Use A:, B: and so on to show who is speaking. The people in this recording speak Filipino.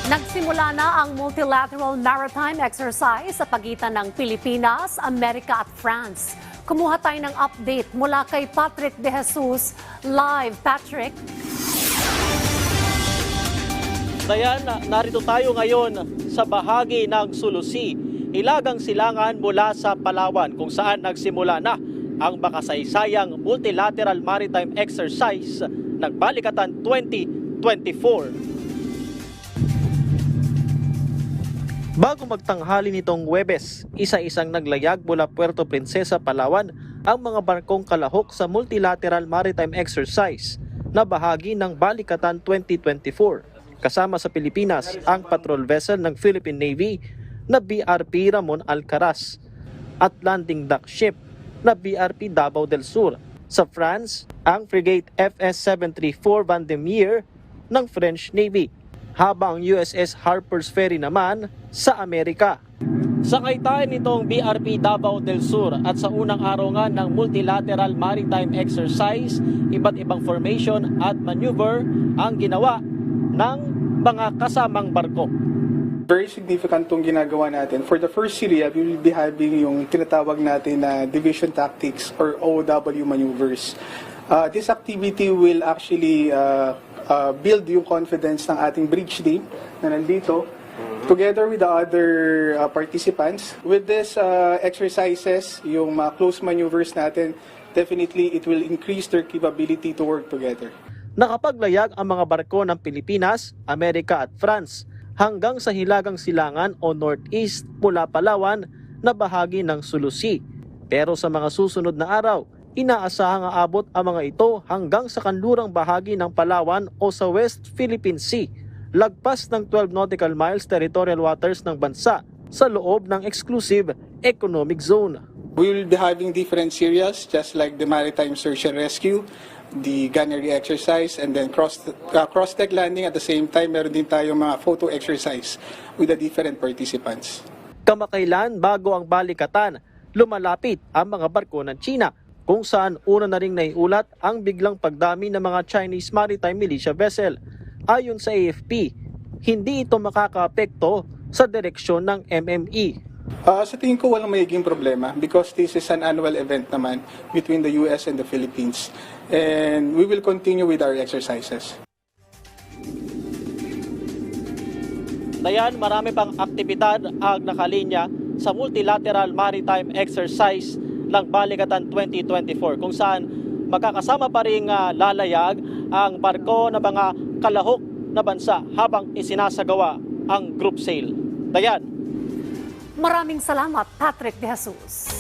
A: Nagsimula na ang multilateral maritime exercise sa pagitan ng Pilipinas, Amerika at France. Kumuha tayo ng update mula kay Patrick De Jesus. Live, Patrick.
B: Dayan, narito tayo ngayon sa bahagi ng Sulusi, Hilagang Silangan mula sa Palawan kung saan nagsimula na ang makasaysayang multilateral maritime exercise ng Balikatan 2024. Bago magtanghali nitong Huwebes, isa-isang naglayag mula Puerto Princesa, Palawan ang mga barkong kalahok sa multilateral maritime exercise na bahagi ng Balikatan 2024. Kasama sa Pilipinas ang patrol vessel ng Philippine Navy na BRP Ramon Alcaraz at landing dock ship na BRP Davao del Sur. Sa France, ang frigate FS-734 Vendémiaire ng French Navy, habang USS Harper's Ferry naman sa Amerika. Sakay tayo nitong BRP Davao del Sur at sa unang araw nga ng multilateral maritime exercise, iba't ibang formation at maneuver ang ginawa ng mga kasamang barko.
C: Very significant itong ginagawa natin. For the first area, we will be having yung tinatawag natin na division tactics or OW maneuvers. This activity will actually build yung confidence ng ating bridge team na nandito together with the other participants. With this exercises, yung close maneuvers natin, definitely it will increase their capability to work together.
B: Nakapaglayag ang mga barko ng Pilipinas, Amerika at France hanggang sa Hilagang Silangan o Northeast mula Palawan na bahagi ng Sulusi. Pero sa mga susunod na araw, inaasahang aabot ang mga ito hanggang sa kanlurang bahagi ng Palawan o sa West Philippine Sea, lagpas ng 12 nautical miles territorial waters ng bansa sa loob ng exclusive economic zone.
C: We will be having different areas just like the maritime search and rescue, the gunnery exercise, and then cross-deck landing. At the same time, meron din tayong mga photo exercise with the different participants.
B: Kamakailan bago ang Balikatan, lumalapit ang mga barko ng China, kung saan una na ring naiulat ang biglang pagdami ng mga Chinese maritime militia vessel. Ayon sa AFP, hindi ito makakaapekto sa direksyon ng MME.
C: Sa tingin ko walang magiging problema because this is an annual event naman between the US and the Philippines. And we will continue with our exercises.
B: Dayan, marami pang aktibidad ang nakalinya sa multilateral maritime exercise ng Balikatan 2024 kung saan makakasama pa rin lalayag ang barko ng mga kalahok na bansa habang isinasagawa ang group sail. Dayan.
A: Maraming salamat, Patrick De Jesus.